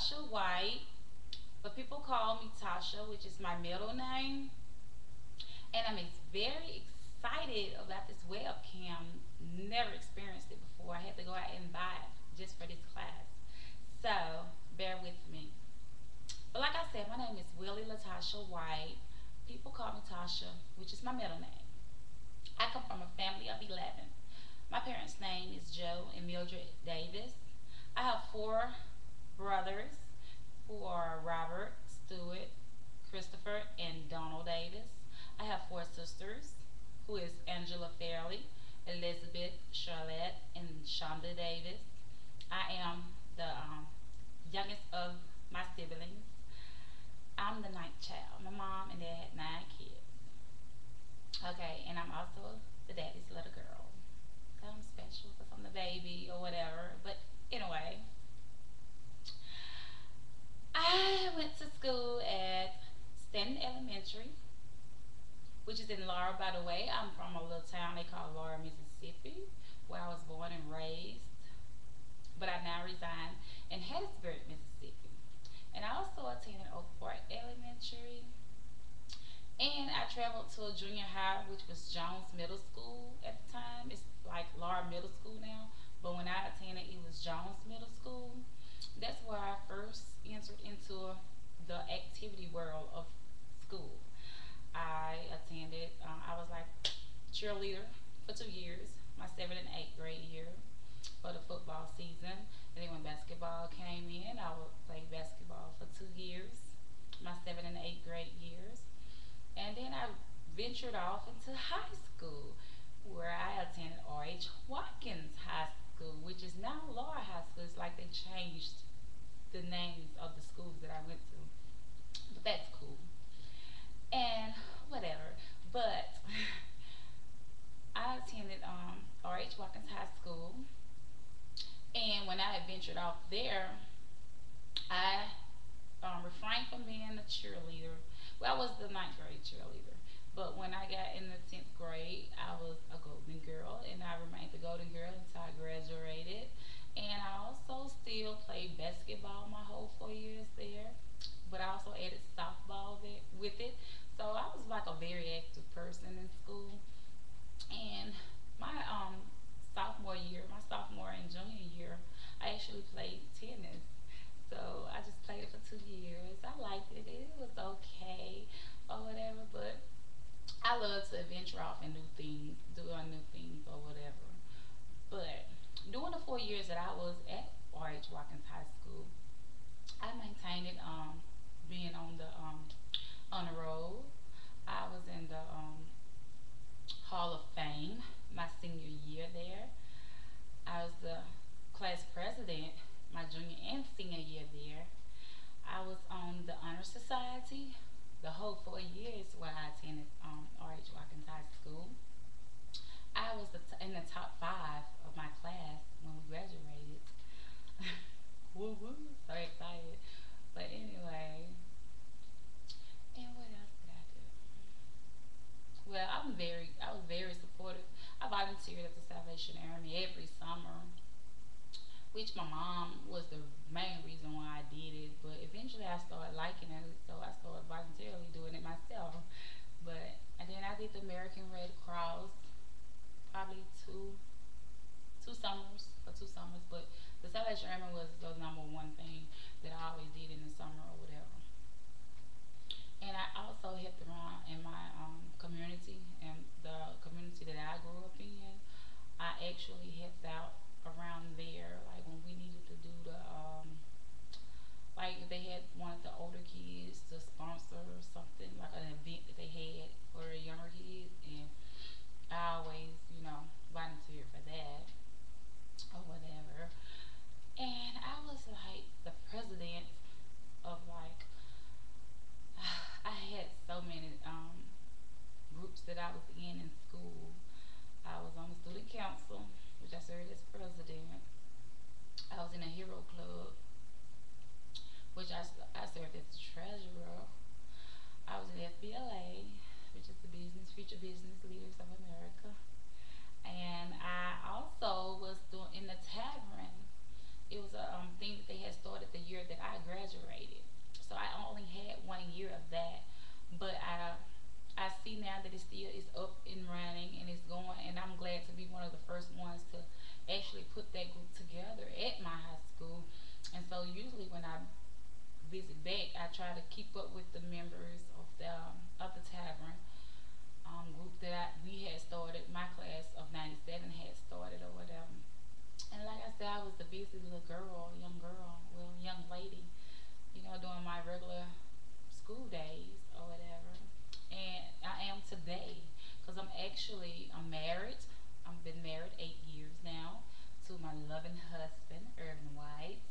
Tasha White, but people call me Tasha, which is my middle name. And I'm very excited about this webcam. Never experienced it before. I had to go out and buy it just for this class. So bear with me. But like I said, my name is Willie Latasha White. People call me Tasha, which is my middle name. I come from a family of 11. My parents' name is Joe and Mildred Davis. I have 4 brothers who are Robert, Stewart, Christopher, and Donald Davis. I have 4 sisters, who is Angela Fairley, Elizabeth, Charlotte, and Shonda Davis. I am the youngest of my siblings. I'm the ninth child. My mom and dad had 9 kids. Okay, and I'm also the daddy's little girl. So I'm special because I'm the baby or whatever. But anyway, I went to school at Stanton Elementary, which is in Laura, by the way. I'm from a little town they call Laura, Mississippi, where I was born and raised. But I now reside in Hattiesburg, Mississippi. And I also attended Oak Park Elementary. And I traveled to a junior high, which was Jones Middle School at the time. It's like Laura Middle School now. But when I attended, it was Jones Middle School. That's where I first entered into the activity world of school. I attended, I was like cheerleader for 2 years, my 7th and 8th grade year for the football season. And then when basketball came in, I would play basketball for 2 years, my 7th and 8th grade years. And then I ventured off into high school, where I attended R.H. Watkins High School, which is now Laura High School. It's like they changed the names of the schools that I went to. But that's cool. And whatever. But I attended R.H. Watkins High School. And when I had ventured off there, I refrained from being a cheerleader. Well, I was the ninth grade cheerleader. But when I got in the 10th grade, I was a golden girl, and I remained the golden girl until I graduated. And I also still played basketball my whole 4 years there, but I also added softball there, with it. So I was like a very active person in school. And my sophomore and junior year, I actually played tennis. So I just played it for 2 years. I liked it. It was okay or whatever, but I love to venture off and do things, doing new things or whatever. But during the 4 years that I was at R.H. Watkins High School, I maintained it being on the honor roll. I was in the Hall of Fame my senior year there. I was the class president my junior and senior year there. I was on the Honor Society the whole 4 years where I attended R.H. Watkins High School. I was in the top 5 of my class when we graduated. Woo woo, so excited. But anyway, and what else did I do? Well, I was very supportive. I volunteered at the Salvation Army every summer, which my mom was the main reason why I did it. But eventually I started liking it, so I started voluntarily doing it myself. And then I did the American Red Cross probably two summers for 2 summers. But the Salvation Army was the #1 thing that I always did in the summer or whatever. And I also helped around in my community, and the community that I grew up in. I actually helped out around there, like when we needed to do the like if they had wanted the older kids to sponsor something like an event that they had for the younger kids, and I always, volunteered for that or whatever. And I was like the president of like I had so many groups that I was in school. I was on the student council, which I served as president. I was in a hero club, which I served as the treasurer. I was in FBLA, which is the Future Business Leaders of America. And I also was doing in the tavern. It was a thing that they had started the year that I graduated. year of that. But I see now that it still is up and running and it's going, and I'm glad to be one of the first ones to actually put that group together at my high school. And so usually when I visit back, I try to keep up with the members of the tavern group that we had started. My class of '97 had started or whatever. And like I said, I was the busy little girl, young lady, doing my regular school days or whatever. And I am today because I'm married. I've been married 8 years now to my loving husband, Irvin White.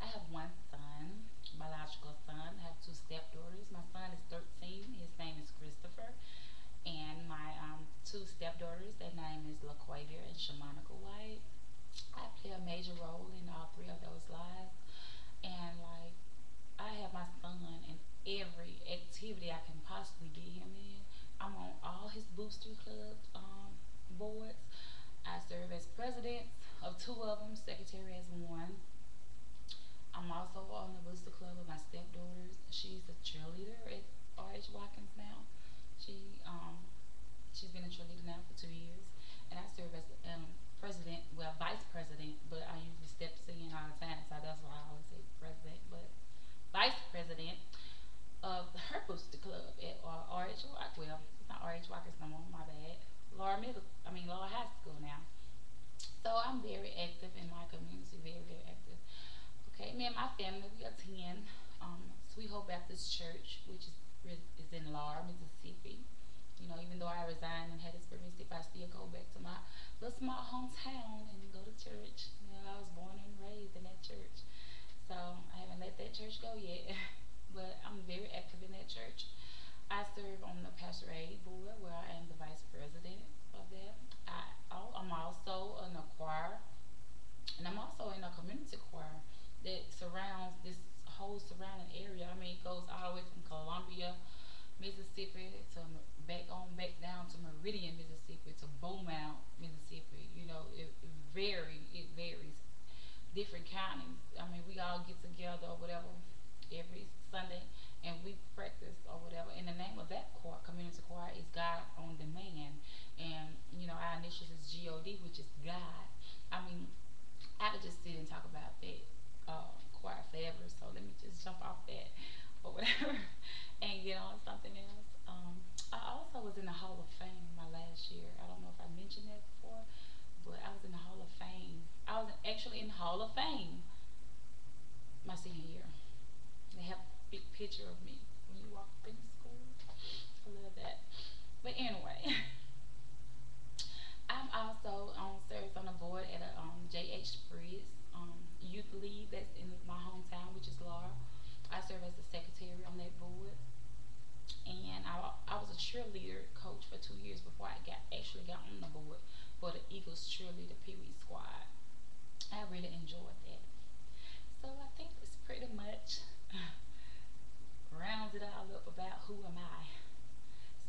I have one son, biological son. I have two stepdaughters. My son is 13. His name is Christopher. And my two stepdaughters, their name is LaQuavia and Shamanica White. I play a major role in all three of those lives. And like, I have my son in every activity I can possibly get him in. I'm on all his booster club boards. I serve as president of two of them, secretary as one. I'm also on the booster club of my stepdaughters. She's a cheerleader at RH Watkins now. She she's been a cheerleader now for 2 years, and I serve as president, well, vice president, but I usually step in all the time, so that's why I always say president, but vice president of her booster club at RH Rockwell. It's not RH Watkins no more, my bad. Laura High School now. So I'm very active in my community, very, very active. Okay, me and my family, we attend Sweet Hope Baptist Church, which is in Laura, Mississippi. Even though I resigned in Hattiesburg, Mississippi, I still go back to my little small hometown and go to church. I was born and raised in that church. So I haven't let that church go yet. But I'm very active in that church. I serve on the pastor aid board where I am the vice president of that. I'm also in a choir, and I'm also in a community choir that surrounds this whole surrounding area. It goes all the way from Columbia, Mississippi to back down to Meridian, Mississippi to Beaumont, Mississippi. It varies. Different counties. We all get together or whatever every Sunday and we practice or whatever. And the name of that choir, community choir, is God on Demand. And our initials is God, which is God. I could just sit and talk about that choir forever. So let me just jump off that or whatever and get on something else. I also was in the Hall of Fame my last year. I don't know if I mentioned that before, but I was in the Hall of Fame. I was actually in the Hall of Fame my senior year. They have a big picture of me when you walk up in the school. I love that. But anyway, I'm also serves on the board at a J.H. Briggs youth league that's in my hometown, which is Laura. I serve as the secretary on that board. And I was a cheerleader coach for 2 years before I actually got on the board for the Eagles cheerleader Pee Wee squad. I really enjoyed that. So I think it's pretty much rounds it all up about who am I.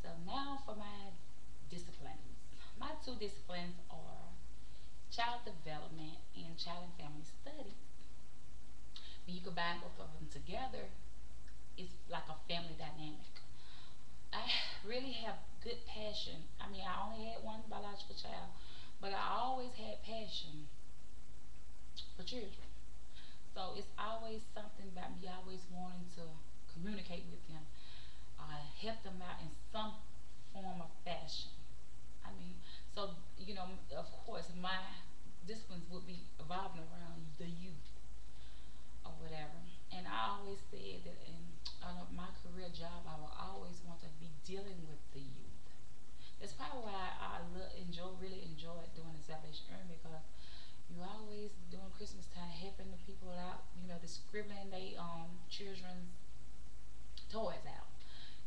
So now for my disciplines. My two disciplines are child development and child and family studies. When you combine both of them together, it's like a family dynamic. I really have good passion. I only had one biological child, but I always had passion for children. So it's always something about me always wanting to communicate with them, help them out in some form of fashion. I mean, of course, my disciplines would be evolving around the youth or whatever. And I always said that in my career job, I will always want to be dealing with the youth. That's probably why I really enjoy doing the Salvation Army, because you always during Christmas time helping the people out, the scribbling they children's toys out,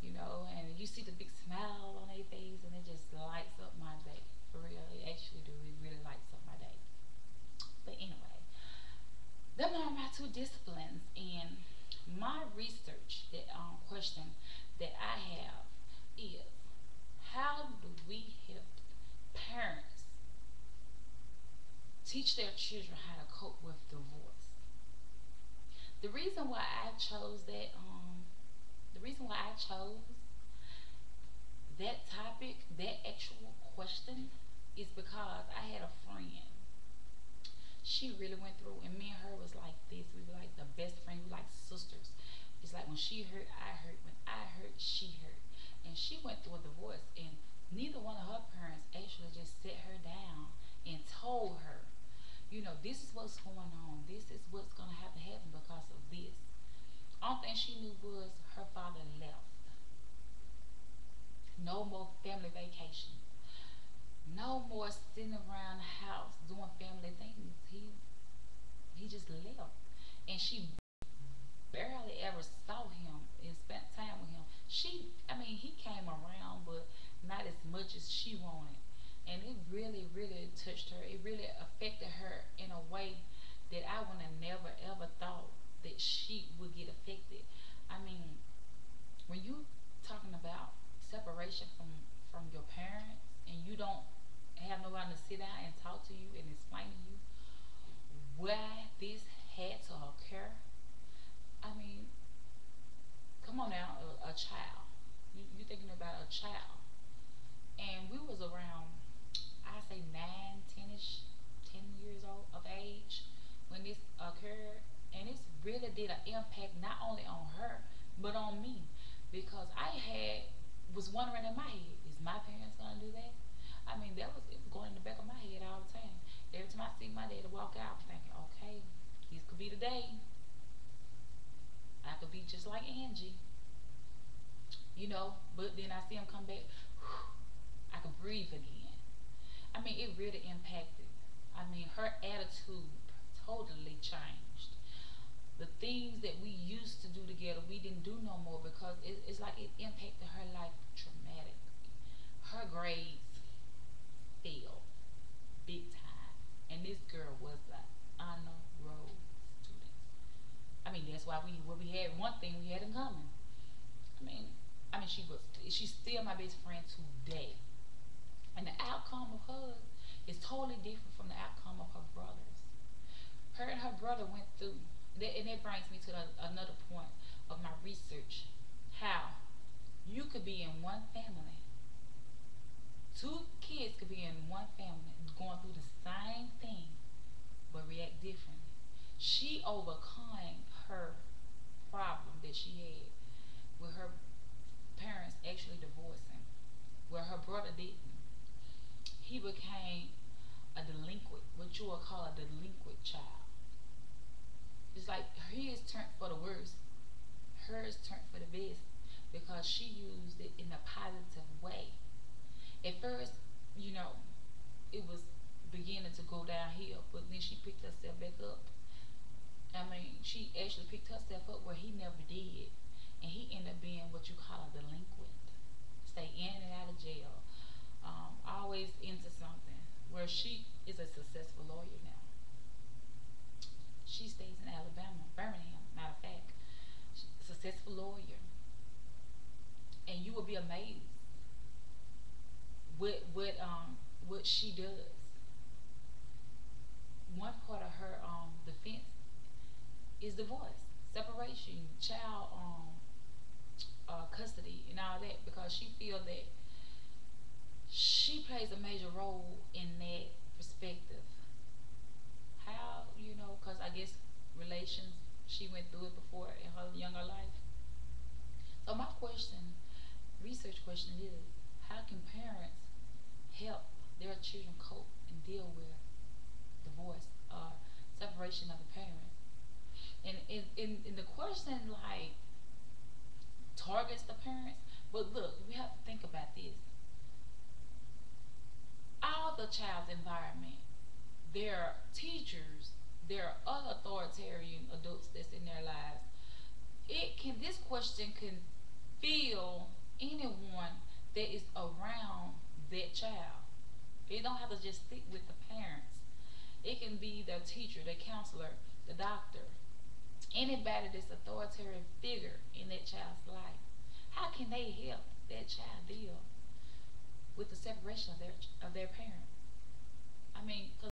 and you see the big smile on their face and it just lights up my day. For real, it actually do. It really lights up my day. But anyway, them are my two disciplines, and my research question that I have is, how do we help parents teach their children how to cope with divorce? The reason why I chose The reason why I chose that topic, that actual question, is because I had a friend. She really went through, and me and her was like this. We were like the best friend. We were like sisters. It's like when she hurt, I hurt. When I hurt, she hurt. And she went through a divorce, and neither one of her parents actually just sat her down and told her, you know, this is what's going on. This is what's going to have to happen because of this. Only thing she knew was her father left. No more family vacation. No more sitting around the house doing family things. He just left, and she barely ever saw him and spent time with him. I mean, he came around, but not as much as she wanted, and it really, really touched her. It really affected her in a way that I would have never ever thought that she would get affected. I mean, when you talking about separation from your parents, and you don't have no one to sit down and talk to you and explain to you why this had to occur. I mean, come on now, a child. You thinking about a child, and we was around, I say 9, 10ish, 10 years old of age when this occurred, and it really did an impact not only on her but on me, because I had was wondering in my head, is my parents gonna do that? I mean, it was going in the back of my head all the time. Every time I see my daddy walk out, I'm thinking, okay, this could be the day. I could be just like Angie, you know. But then I see him come back, whew, I could breathe again. I mean, it really impacted. I mean, her attitude totally changed. The things that we used to do together, we didn't do no more because it's like it impacted her life dramatically. Her grades fell big time, and this girl was an honor roll student. I mean, that's why we had one thing we had in common. I mean, she's still my best friend today, and the outcome of hers is totally different from the outcome of her brothers. Her and her brother went through that, and that brings me to another point of my research. How you could be in one family, two kids could be in one family going through the same thing but react differently. She overcame her problem that she had with her parents actually divorcing, where her brother didn't. He became a delinquent, what you would call a delinquent child. It's like his turned for the worst, hers turned for the best, because she used it in a positive way. At first, you know, it was beginning to go downhill, but then she picked herself back up. I mean, she actually picked herself up where he never did, and he ended up being what you call a delinquent. Stay in and out of jail, always into something. Where she is a successful lawyer now. She stays in Alabama, Birmingham, matter of fact. She's a successful lawyer, and you will be amazed what she does. One part of her defense is divorce, separation, child custody, and all that, because she feels that she plays a major role in that perspective. How, you know, because I guess relations, she went through it before in her younger life. So my question, research question is, how can parents help their children cope and deal with divorce or separation of the parents? And in the question, like, targets the parents, but look, we have to think about this. All the child's environment, their teachers, their other authoritarian adults that's in their lives, this question can feel anyone that is around that child. It don't have to just stick with the parents. It can be the teacher, the counselor, the doctor, anybody that's authoritarian figure in that child's life. How can they help that child deal with the separation of their parent? I mean, 'cause